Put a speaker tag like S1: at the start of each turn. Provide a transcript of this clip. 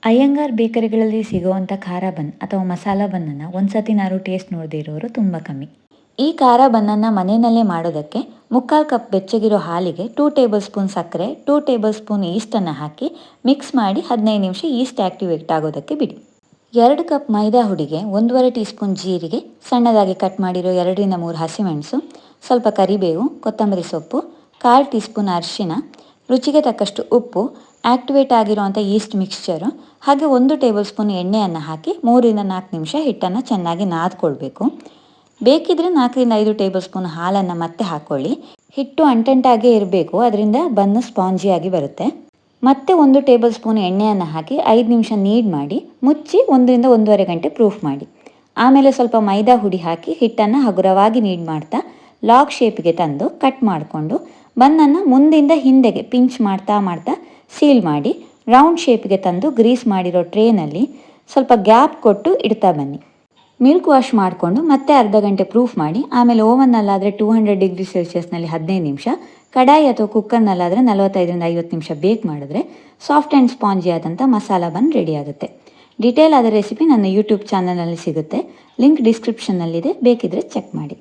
S1: ಅಯ್ಯಂಗಾರ್ ಬೇಕರಿಗಳಲ್ಲಿ ಸಿಗುವಂಥ ಖಾರ ಬನ್ ಅಥವಾ ಮಸಾಲ ಬನ್ನನ್ನು ಒಂದ್ಸತಿನಾದ್ರು ಟೇಸ್ಟ್ ನೋಡದೇ ಇರೋರು ತುಂಬ ಕಮ್ಮಿ. ಈ ಖಾರ ಬನ್ನನ್ನು ಮನೆಯಲ್ಲೇ ಮಾಡೋದಕ್ಕೆ 3/4 ಕಪ್ ಬೆಚ್ಚಗಿರೋ ಹಾಲಿಗೆ 2 ಟೇಬಲ್ ಸ್ಪೂನ್ ಸಕ್ಕರೆ, 2 ಟೇಬಲ್ ಸ್ಪೂನ್ ಈಸ್ಟನ್ನು ಹಾಕಿ ಮಿಕ್ಸ್ ಮಾಡಿ 15 ನಿಮಿಷ ಈಸ್ಟ್ ಆ್ಯಕ್ಟಿವೇಟ್ ಆಗೋದಕ್ಕೆ ಬಿಡಿ. 2 ಕಪ್ ಮೈದಾ ಹುಡಿಗೆ 1.5 ಟೀ ಸ್ಪೂನ್ ಜೀರಿಗೆ, ಸಣ್ಣದಾಗಿ ಕಟ್ ಮಾಡಿರೋ 2ರಿಂದ 3 ಹಸಿಮೆಣಸು, ಸ್ವಲ್ಪ ಕರಿಬೇವು, ಕೊತ್ತಂಬರಿ ಸೊಪ್ಪು, 1/4 ಟೀ ಸ್ಪೂನ್ ಅರಿಶಿನ, ರುಚಿಗೆ ತಕ್ಕಷ್ಟು ಉಪ್ಪು, ಆ್ಯಕ್ಟಿವೇಟ್ ಆಗಿರುವಂಥ ಈಸ್ಟ್ ಮಿಕ್ಸ್ಚರು, ಹಾಗೆ 1 ಟೇಬಲ್ ಸ್ಪೂನ್ ಎಣ್ಣೆಯನ್ನು ಹಾಕಿ 3ರಿಂದ 4 ನಿಮಿಷ ಹಿಟ್ಟನ್ನು ಚೆನ್ನಾಗಿ ನಾದ್ಕೊಳ್ಬೇಕು. ಬೇಕಿದ್ರೆ 4ರಿಂದ 5 ಟೇಬಲ್ ಸ್ಪೂನ್ ಹಾಲನ್ನು ಮತ್ತೆ ಹಾಕ್ಕೊಳ್ಳಿ. ಹಿಟ್ಟು ಅಂಟಂಟಾಗೇ ಇರಬೇಕು, ಅದರಿಂದ ಬನ್ನು ಸ್ಪಾಂಜಿಯಾಗಿ ಬರುತ್ತೆ. ಮತ್ತೆ 1 ಟೇಬಲ್ ಸ್ಪೂನ್ ಎಣ್ಣೆಯನ್ನು ಹಾಕಿ 5 ನಿಮಿಷ ನೀಡ್ ಮಾಡಿ ಮುಚ್ಚಿ 1ರಿಂದ 1.5 ಗಂಟೆ ಪ್ರೂಫ್ ಮಾಡಿ. ಆಮೇಲೆ ಸ್ವಲ್ಪ ಮೈದಾ ಹುಡಿ ಹಾಕಿ ಹಿಟ್ಟನ್ನು ಹಗುರವಾಗಿ ನೀಡ್ ಮಾಡ್ತಾ ಲಾಗ್ ಶೇಪಿಗೆ ತಂದು ಕಟ್ ಮಾಡಿಕೊಂಡು ಬನ್ನನ್ನು ಮುಂದಿಂದ ಹಿಂದೆಗೆ ಪಿಂಚ್ ಮಾಡ್ತಾ ಸೀಲ್ ಮಾಡಿ ರೌಂಡ್ ಶೇಪಿಗೆ ತಂದು ಗ್ರೀಸ್ ಮಾಡಿರೋ ಟ್ರೇನಲ್ಲಿ ಸ್ವಲ್ಪ ಗ್ಯಾಪ್ ಕೊಟ್ಟು ಇಡ್ತಾ ಬನ್ನಿ. ಮಿಲ್ಕ್ ವಾಶ್ ಮಾಡಿಕೊಂಡು ಮತ್ತೆ ಅರ್ಧ ಗಂಟೆ ಪ್ರೂಫ್ ಮಾಡಿ ಆಮೇಲೆ ಓವನ್ನಲ್ಲಾದರೆ 200 ಡಿಗ್ರಿ ಸೆಲ್ಸಿಯಸ್ನಲ್ಲಿ 15 ನಿಮಿಷ, ಕಡಾಯಿ ಅಥವಾ ಕುಕ್ಕರ್ನಲ್ಲಾದರೆ 45ರಿಂದ 50 ನಿಮಿಷ ಬೇಕ್ ಮಾಡಿದ್ರೆ ಸಾಫ್ಟ್ ಆ್ಯಂಡ್ ಸ್ಪಾಂಜಿ ಆದಂಥ ಮಸಾಲ ಬನ್ ರೆಡಿ ಆಗುತ್ತೆ. ಡೀಟೇಲ್ ಆದ ರೆಸಿಪಿ ನನ್ನ ಯೂಟ್ಯೂಬ್ ಚಾನಲ್ನಲ್ಲಿ ಸಿಗುತ್ತೆ. ಲಿಂಕ್ ಡಿಸ್ಕ್ರಿಪ್ಷನ್ನಲ್ಲಿದೆ, ಬೇಕಿದ್ರೆ ಚೆಕ್ ಮಾಡಿ.